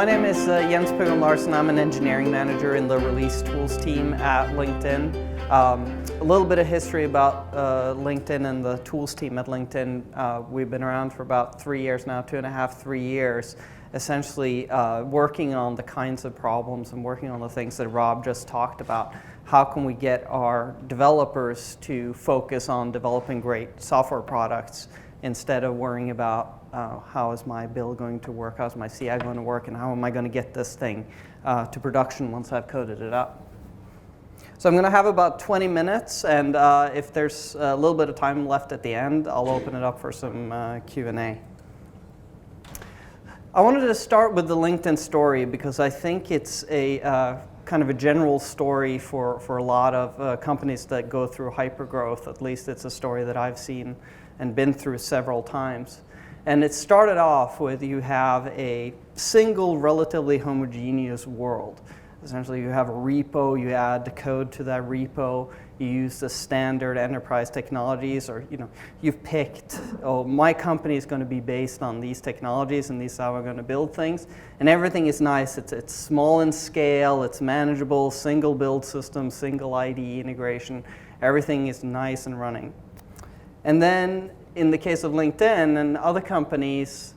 My name is Jens Puggen Larsen. I'm an engineering manager in the release tools team at LinkedIn. A little bit of history about LinkedIn and the tools team at LinkedIn. We've been around for about 3 years now, 2.5, 3 years, essentially working on the kinds of problems and working on the things that Rob just talked about. How can we get our developers to focus on developing great software products instead of worrying about how is my build going to work, how's my CI going to work, and how am I going to get this thing to production once I've coded it up. So I'm going to have about 20 minutes, and if there's a little bit of time left at the end, I'll open it up for some Q&A. I wanted to start with the LinkedIn story because I think it's a kind of a general story for a lot of companies that go through hypergrowth. At least it's a story that I've seen and been through several times. And it started off with you have a single, relatively homogeneous world. Essentially, you have a repo, you add the code to that repo, you use the standard enterprise technologies, or you've picked, oh, my company is going to be based on these technologies and these are how we're going to build things. And everything is nice. It's small in scale, it's manageable, single build system, single IDE integration. Everything is nice and running. And then in the case of LinkedIn and other companies,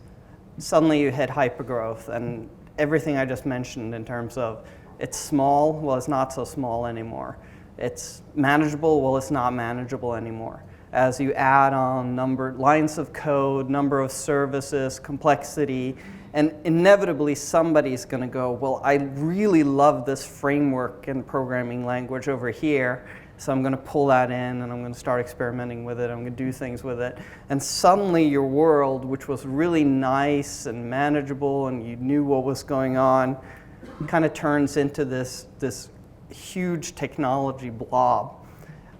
suddenly you hit hypergrowth and everything I just mentioned in terms of it's small, well, it's not so small anymore. It's manageable, well, it's not manageable anymore. As you add on lines of code, number of services, complexity, and inevitably somebody's going to go, well, I really love this framework and programming language over here, so I'm going to pull that in and I'm going to start experimenting with it. I'm going to do things with it. And suddenly your world, which was really nice and manageable and you knew what was going on, kind of turns into this huge technology blob.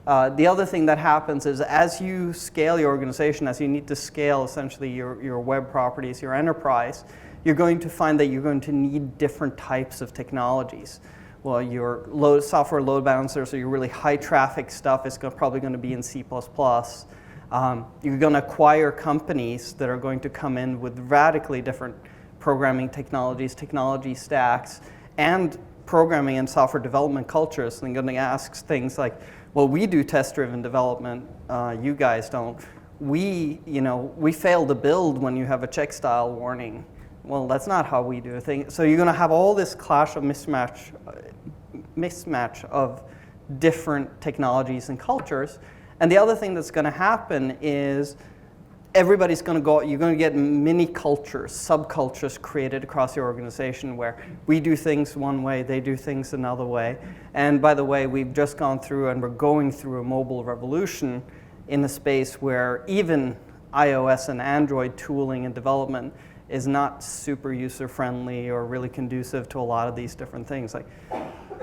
The other thing that happens is as you scale your organization, as you need to scale essentially your web properties, your enterprise, you're going to find that you're going to need different types of technologies. Well, your software load balancers or your really high traffic stuff is probably going to be in C++. You're going to acquire companies that are going to come in with radically different programming technologies, technology stacks, and programming and software development cultures. And they're going to ask things like, well, we do test-driven development, you guys don't. We fail to build when you have a check style warning. Well, that's not how we do a thing. So you're going to have all this clash of mismatch of different technologies and cultures. And the other thing that's going to happen is everybody's going to go, you're going to get mini cultures, subcultures created across your organization where we do things one way, they do things another way. And by the way, we've just gone through and we're going through a mobile revolution in a space where even iOS and Android tooling and development is not super user-friendly or really conducive to a lot of these different things. Like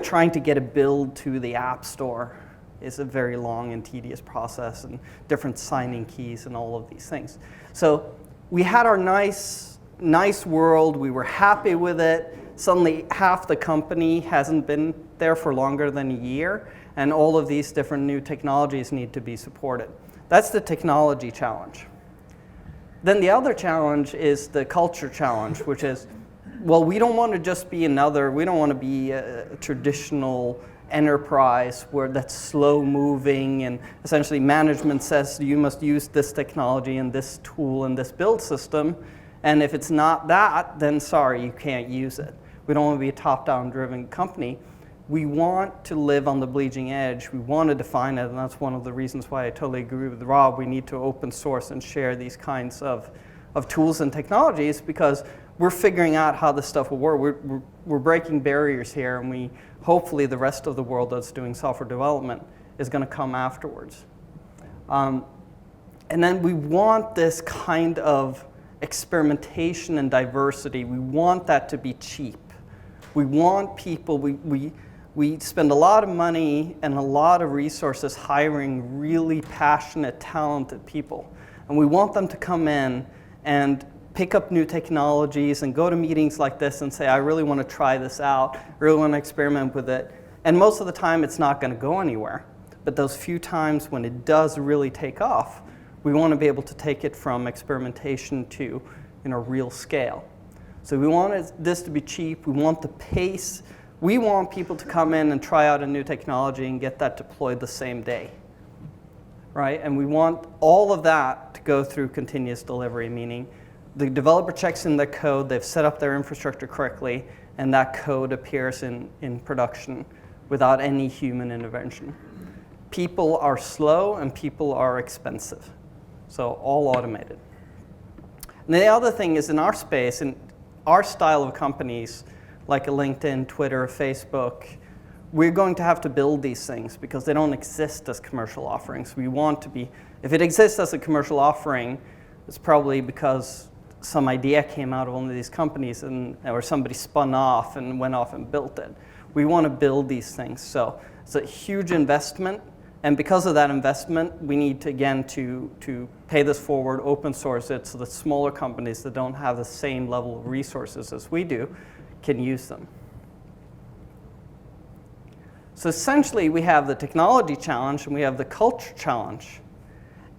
trying to get a build to the App Store is a very long and tedious process, and different signing keys and all of these things. So we had our nice world, we were happy with it. Suddenly half the company hasn't been there for longer than a year, and all of these different new technologies need to be supported. That's the technology challenge. Then the other challenge is the culture challenge, which is, well, we don't want to just be we don't want to be a traditional enterprise where that's slow moving and essentially management says you must use this technology and this tool and this build system. And if it's not that, then sorry, you can't use it. We don't want to be a top-down driven company. We want to live on the bleeding edge. We want to define it, and that's one of the reasons why I totally agree with Rob. We need to open source and share these kinds of tools and technologies because we're figuring out how this stuff will work. We're breaking barriers here, and hopefully the rest of the world that's doing software development is going to come afterwards. And then we want this kind of experimentation and diversity. We want that to be cheap. We want people, we spend a lot of money and a lot of resources hiring really passionate, talented people. And we want them to come in and pick up new technologies and go to meetings like this and say, I really want to try this out, I really want to experiment with it. And most of the time it's not going to go anywhere. But those few times when it does really take off, we want to be able to take it from experimentation to real scale. So we want this to be cheap. We want the pace. We want people to come in and try out a new technology and get that deployed the same day, right? And we want all of that to go through continuous delivery, meaning the developer checks in their code, they've set up their infrastructure correctly, and that code appears in production without any human intervention. People are slow and people are expensive, so all automated. And the other thing is in our space, in our style of companies, like a LinkedIn, Twitter, Facebook, we're going to have to build these things because they don't exist as commercial offerings. We want to be, if it exists as a commercial offering, it's probably because some idea came out of one of these companies or somebody spun off and went off and built it. We want to build these things. So it's a huge investment. And because of that investment, we need to, again, to pay this forward, open source it, so that smaller companies that don't have the same level of resources as we do can use them. So essentially, we have the technology challenge and we have the culture challenge.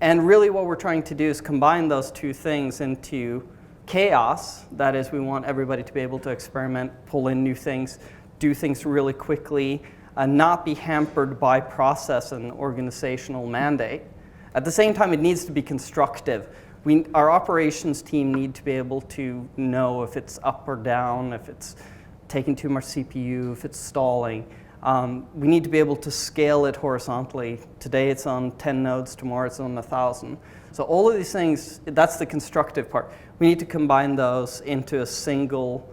And really what we're trying to do is combine those two things into chaos. That is, we want everybody to be able to experiment, pull in new things, do things really quickly, not be hampered by process and organizational mandate. At the same time, it needs to be constructive. Our operations team need to be able to know if it's up or down, if it's taking too much CPU, if it's stalling. We need to be able to scale it horizontally. Today it's on 10 nodes, tomorrow it's on 1,000. So all of these things, that's the constructive part. We need to combine those into a single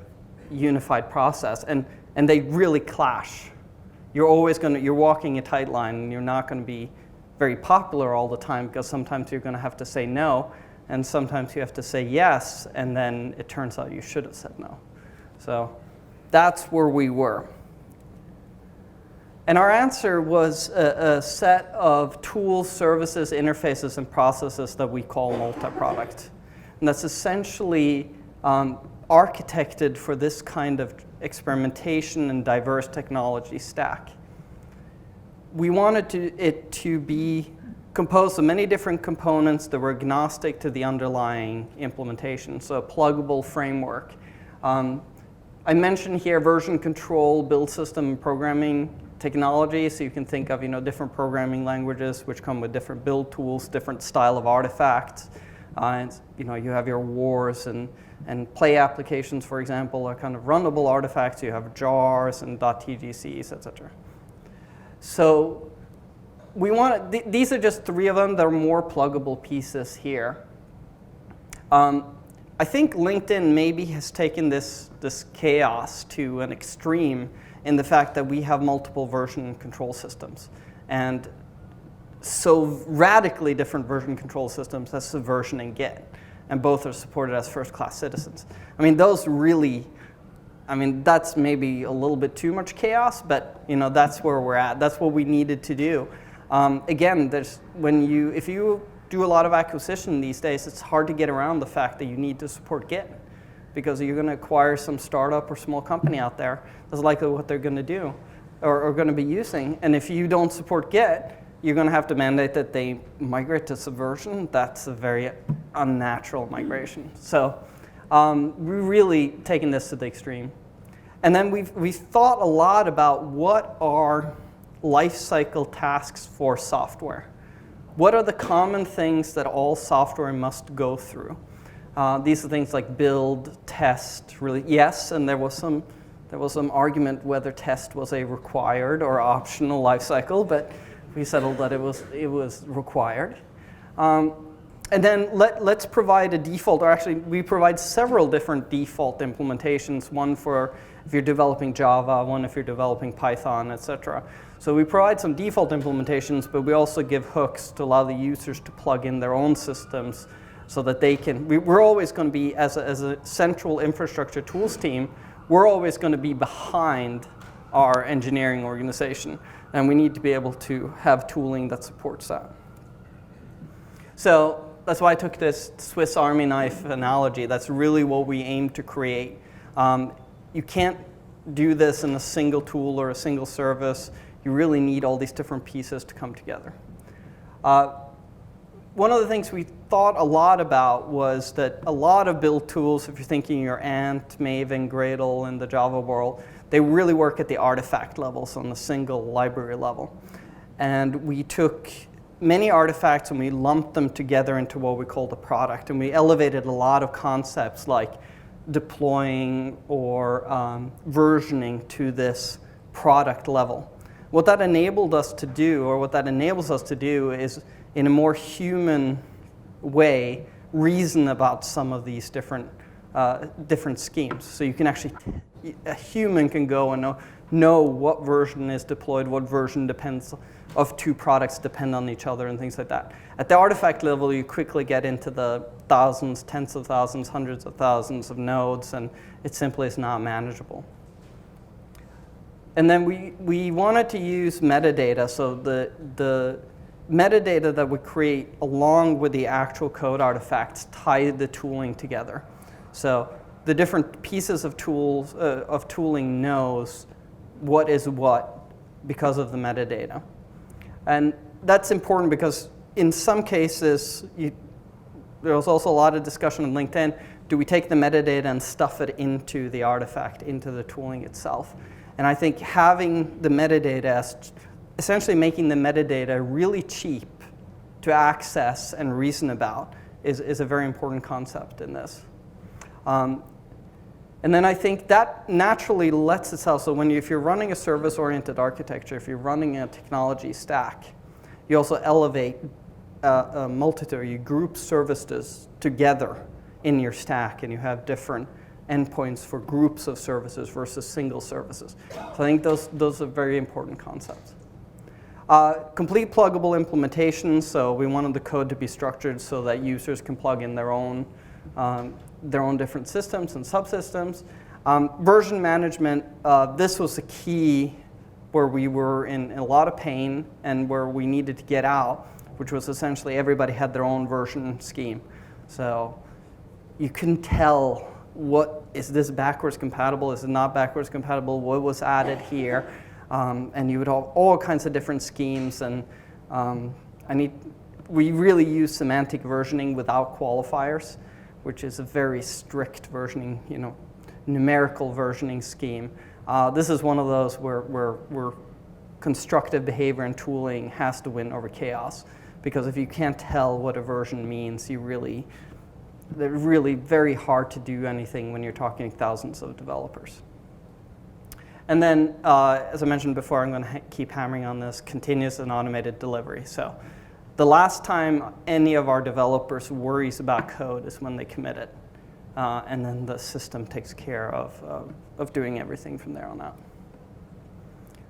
unified process, and they really clash. You're walking a tight line, and you're not going to be very popular all the time because sometimes you're going to have to say no, and sometimes you have to say yes, and then it turns out you should have said no. So that's where we were. And our answer was a set of tools, services, interfaces, and processes that we call Multiproduct. And that's essentially architected for this kind of experimentation and diverse technology stack. We wanted it to be composed of many different components that were agnostic to the underlying implementation, so a pluggable framework. I mentioned here version control, build system, and programming technology, so you can think of different programming languages which come with different build tools, different style of artifacts. You have your wars and play applications, for example, are kind of runnable artifacts. You have jars and .tgcs, etc. So these are just three of them. There are more pluggable pieces here. I think LinkedIn maybe has taken this chaos to an extreme in the fact that we have multiple version control systems. And so radically different version control systems as Subversion and Git. And both are supported as first-class citizens. I mean, that's maybe a little bit too much chaos, but that's where we're at. That's what we needed to do. Again, if you do a lot of acquisition these days, it's hard to get around the fact that you need to support Git, because you're going to acquire some startup or small company out there. That's likely what they're going to do or going to be using. And if you don't support Git, you're going to have to mandate that they migrate to Subversion. That's a very unnatural migration. So we're really taking this to the extreme. And then we've thought a lot about what are lifecycle tasks for software. What are the common things that all software must go through? These are things like build, test, really, yes, and there was some argument whether test was a required or optional lifecycle, but we settled that it was required. And then let's provide a default, or actually we provide several different default implementations, one for if you're developing Java, one if you're developing Python, etc. So we provide some default implementations, but we also give hooks to allow the users to plug in their own systems so that they can, we're always going to be, as a central infrastructure tools team, we're always going to be behind our engineering organization. And we need to be able to have tooling that supports that. So that's why I took this Swiss Army knife analogy. That's really what we aim to create. You can't do this in a single tool or a single service. You really need all these different pieces to come together. one of the things we thought a lot about was that a lot of build tools, if you're thinking your Ant, Maven, Gradle in the Java world, they really work at the artifact levels on the single library level. And we took many artifacts and we lumped them together into what we call the product. And we elevated a lot of concepts like deploying or versioning to this product level. What that enabled us to do, or what that enables us to do, is in a more human way reason about some of these different schemes. So you can actually, a human can go and know what version is deployed, what version of two products depend on each other and things like that. At the artifact level, you quickly get into the thousands, tens of thousands, hundreds of thousands of nodes, and it simply is not manageable. And then we wanted to use metadata, so the metadata that we create along with the actual code artifacts tie the tooling together. So the different pieces of tooling knows what is what because of the metadata. And that's important because in some cases, there was also a lot of discussion on LinkedIn, do we take the metadata and stuff it into the artifact, into the tooling itself? And I think having the metadata, essentially making the metadata really cheap to access and reason about is a very important concept in this. And then I think that naturally lets itself, so if you're running a service-oriented architecture, if you're running a technology stack, you also elevate a multitude, you group services together in your stack, and you have different endpoints for groups of services versus single services. So I think those are very important concepts. Complete pluggable implementation, so we wanted the code to be structured so that users can plug in their own different systems and subsystems. Version management, this was a key where we were in a lot of pain and where we needed to get out, which was essentially everybody had their own version scheme. So you couldn't tell is this backwards compatible, is it not backwards compatible, what was added here, and you would have all kinds of different schemes, and we really use semantic versioning without qualifiers, which is a very strict versioning, numerical versioning scheme. This is one of those where constructive behavior and tooling has to win over chaos, because if you can't tell what a version means, they're really very hard to do anything when you're talking thousands of developers. And then, as I mentioned before, I'm going to keep hammering on this, continuous and automated delivery. So the last time any of our developers worries about code is when they commit it. And then the system takes care of doing everything from there on out.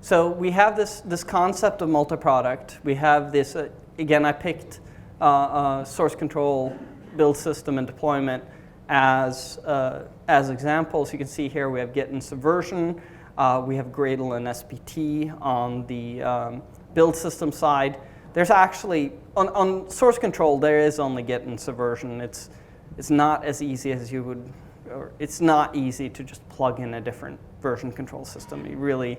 So we have this concept of multi-product. We have this, again, I picked source control, build system, and deployment as examples. You can see here we have Git and Subversion. We have Gradle and SPT on the build system side. There's actually, on source control, there is only Git and Subversion. It's not as easy as you would, or it's not easy to just plug in a different version control system. You really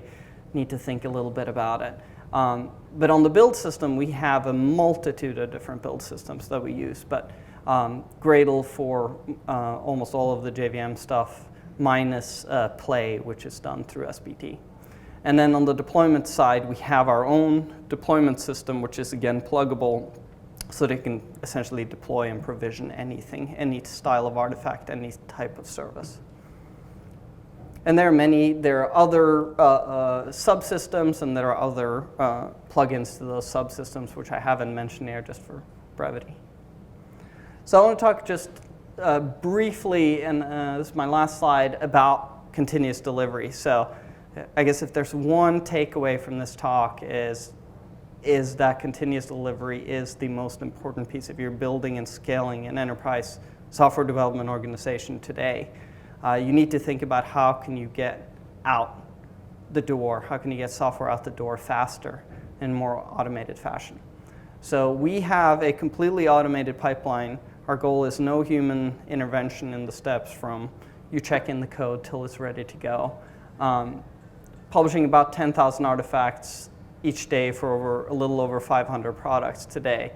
need to think a little bit about it. But on the build system, we have a multitude of different build systems that we use. But Gradle for almost all of the JVM stuff, minus Play, which is done through SPT. And then on the deployment side, we have our own deployment system, which is, again, pluggable, so they can essentially deploy and provision anything, any style of artifact, any type of service. And there are other subsystems, and there are other plugins to those subsystems, which I haven't mentioned here just for brevity. So I want to talk just briefly, and this is my last slide, about continuous delivery. So I guess if there's one takeaway from this talk is that continuous delivery is the most important piece if you're building and scaling an enterprise software development organization today. You need to think about how can you get out the door, how can you get software out the door faster in more automated fashion. So we have a completely automated pipeline. Our goal is no human intervention in the steps from you check in the code till it's ready to go. Publishing about 10,000 artifacts each day for a little over 500 products today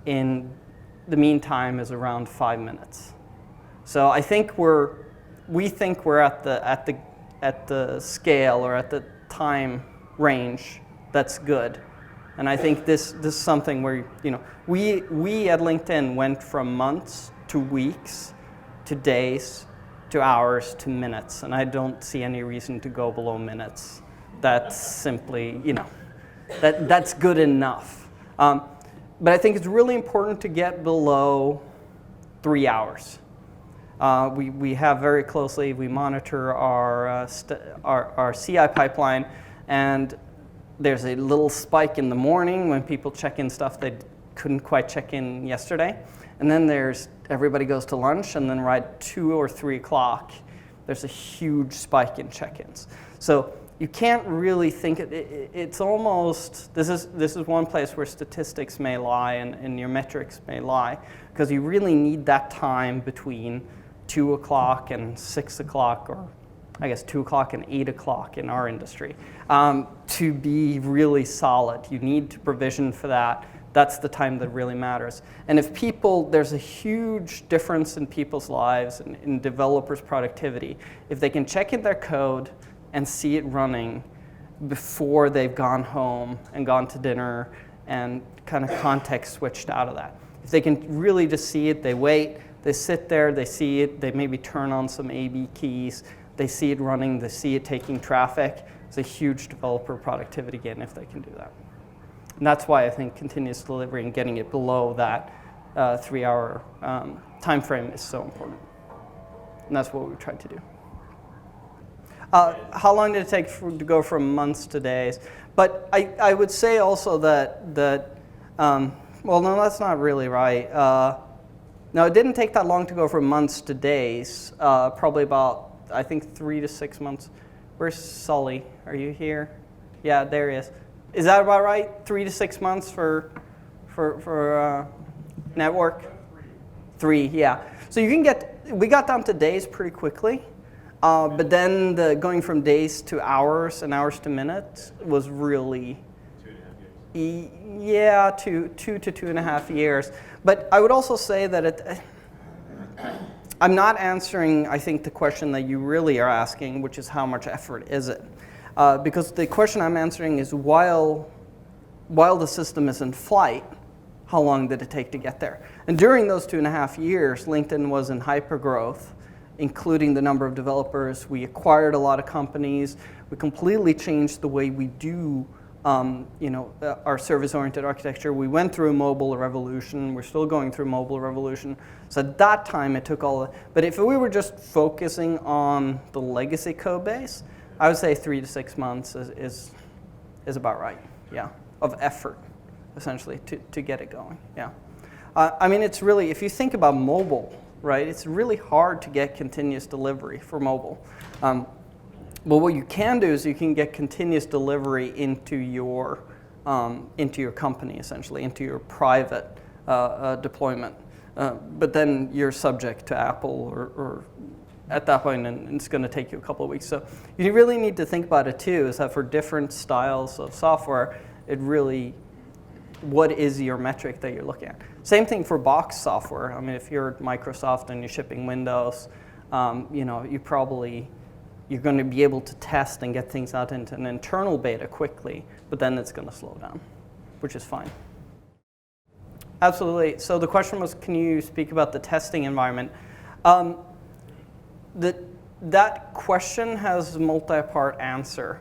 in the mean time is around 5 minutes. So I think we think we're at the scale or at the time range that's good. And I think this is something where, we at LinkedIn went from months to weeks to days to hours to minutes, and I don't see any reason to go below minutes. That's simply, that's good enough. But I think it's really important to get below 3 hours. We have very closely, we monitor our CI pipeline, and there's a little spike in the morning when people check in stuff they couldn't quite check in yesterday. And then everybody goes to lunch, and then right 2 or 3 o'clock, there's a huge spike in check-ins. So you can't really think, it's almost, this is one place where statistics may lie and your metrics may lie, because you really need that time between 2 o'clock and 6 o'clock, or I guess 2 o'clock and 8 o'clock in our industry, to be really solid. You need to provision for that. That's the time that really matters. And if there's a huge difference in people's lives and in developers' productivity. If they can check in their code and see it running before they've gone home and gone to dinner and kind of context switched out of that. If they can really just see it, they wait, they sit there, they see it, they maybe turn on some A/B keys, they see it running, they see it taking traffic. It's a huge developer productivity gain if they can do that. And that's why I think continuous delivery and getting it below that 3 hour time frame is so important. And that's what we tried to do. How long did it take to go from months to days? But I would say also that well, no, that's not really right. No, it didn't take that long to go from months to days. Probably about, I think, 3 to 6 months. Where's Sully? Are you here? Yeah, there he is. Is that about right? 3 to 6 months for network? 3, yeah. So we got down to days pretty quickly. But then going from days to hours and hours to minutes was really 2.5 years. Yeah, 2 to 2.5 years. But I would also say that I'm not answering, I think, the question that you really are asking, which is how much effort is it? Because the question I'm answering is while the system is in flight, how long did it take to get there? And during those 2.5 years, LinkedIn was in hypergrowth, including the number of developers. We acquired a lot of companies. We completely changed the way we do our service-oriented architecture. We went through a mobile revolution. We're still going through mobile revolution. So at that time, it took but if we were just focusing on the legacy code base, I would say 3 to 6 months is about right, yeah, of effort, essentially, to get it going, yeah. I mean, it's really, if you think about mobile, right, it's really hard to get continuous delivery for mobile. But what you can do is you can get continuous delivery into your company, essentially, into your private deployment. But then you're subject to Apple or at that point, and it's going to take you a couple of weeks. So you really need to think about it too, is that for different styles of software, what is your metric that you're looking at? Same thing for box software. I mean, if you're at Microsoft and you're shipping Windows, you're going to be able to test and get things out into an internal beta quickly, but then it's going to slow down, which is fine. Absolutely. So the question was, can you speak about the testing environment? That question has a multi-part answer.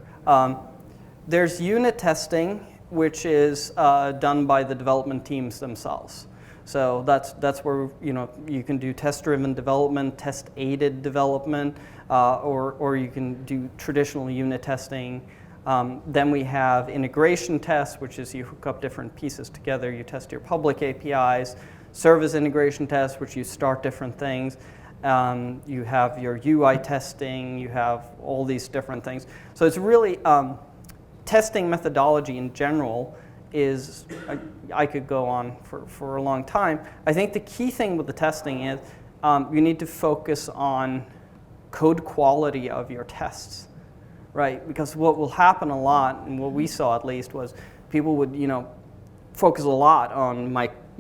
There's unit testing, which is done by the development teams themselves. So that's where you can do test-driven development, test-aided development, or you can do traditional unit testing. Then we have integration tests, which is you hook up different pieces together. You test your public APIs. Service integration tests, which you start different things. You have your UI testing. You have all these different things. So it's really testing methodology in general is, I could go on for a long time. I think the key thing with the testing is you need to focus on code quality of your tests, right? Because what will happen a lot, and what we saw at least, was people would focus a lot on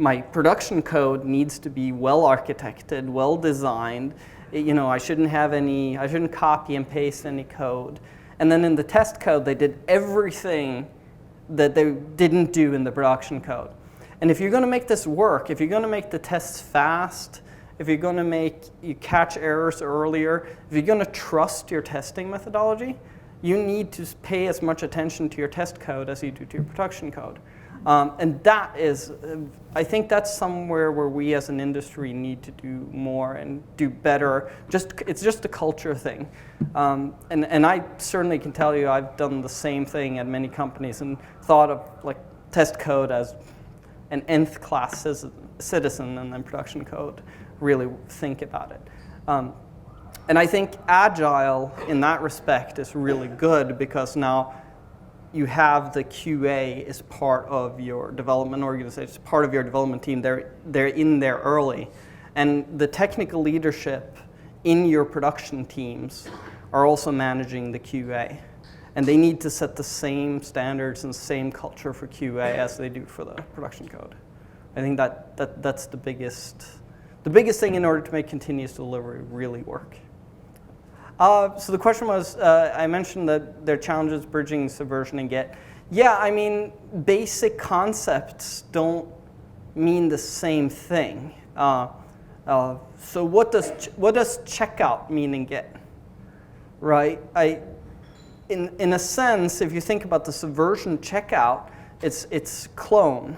my production code needs to be well architected, well designed. I shouldn't copy and paste any code. And then in the test code, they did everything that they didn't do in the production code. And if you're going to make this work, if you're going to make the tests fast, if you're going to make you catch errors earlier, if you're going to trust your testing methodology, you need to pay as much attention to your test code as you do to your production code. And that is, I think that's somewhere where we as an industry need to do more and do better. It's just a culture thing. And I certainly can tell you I've done the same thing at many companies and thought of like test code as an nth class citizen and then production code, really think about it. And I think Agile in that respect is really good because now you have the QA as part of your development organization, part of your development team. They're in there early. And the technical leadership in your production teams are also managing the QA. And they need to set the same standards and same culture for QA as they do for the production code. I think that's the biggest thing in order to make continuous delivery really work. So the question was, I mentioned that there are challenges bridging subversion and Git. Yeah, I mean, basic concepts don't mean the same thing. So what does checkout mean in Git, right? In a sense, if you think about the subversion checkout, it's clone.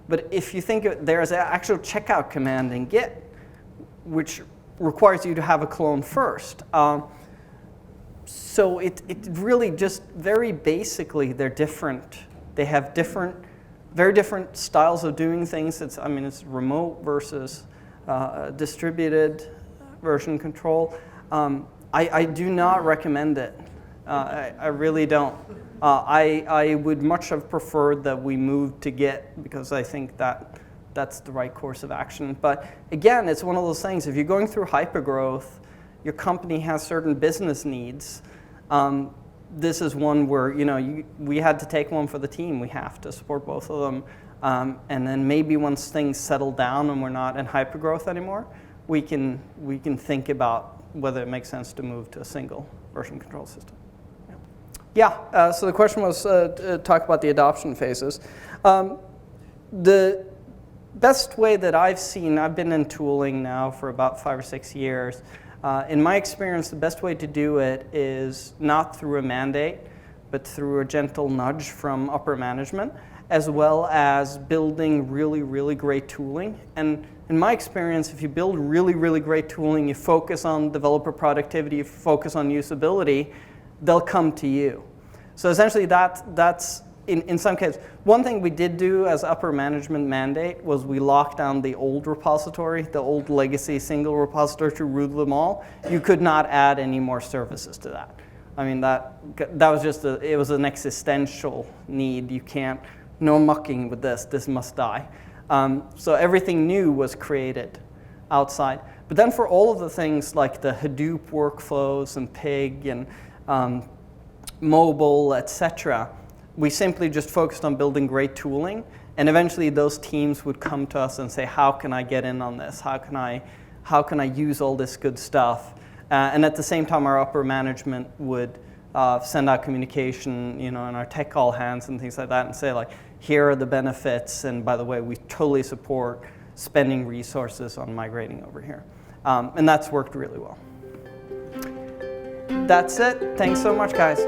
But if you think there's an actual checkout command in Git, which requires you to have a clone first. So it really just very basically they're different. They have very different styles of doing things. It's remote versus distributed version control. I do not recommend it. I really don't. I would much have preferred that we moved to Git because I think that's the right course of action. But again, it's one of those things. If you're going through hypergrowth, your company has certain business needs. This is one where we had to take one for the team. We have to support both of them. And then maybe once things settle down and we're not in hypergrowth anymore, we can think about whether it makes sense to move to a single version control system. Yeah. So the question was talk about the adoption phases. The best way that I've seen, I've been in tooling now for about 5 or 6 years. In my experience, the best way to do it is not through a mandate, but through a gentle nudge from upper management, as well as building really, really great tooling. And in my experience, if you build really, really great tooling, you focus on developer productivity, you focus on usability, they'll come to you. So essentially that's in some cases. One thing we did do as upper management mandate was we locked down the old repository, the old legacy single repository to root them all. You could not add any more services to that. I mean, that was just it was an existential need. You can't, no mucking with this must die. So everything new was created outside. But then for all of the things like the Hadoop workflows and Pig and mobile, etc., we simply just focused on building great tooling, and eventually those teams would come to us and say, how can I get in on this? How can I use all this good stuff? And at the same time, our upper management would send out communication, in our tech all hands and things like that, and say like, here are the benefits, and by the way, we totally support spending resources on migrating over here. And that's worked really well. That's it. Thanks so much, guys.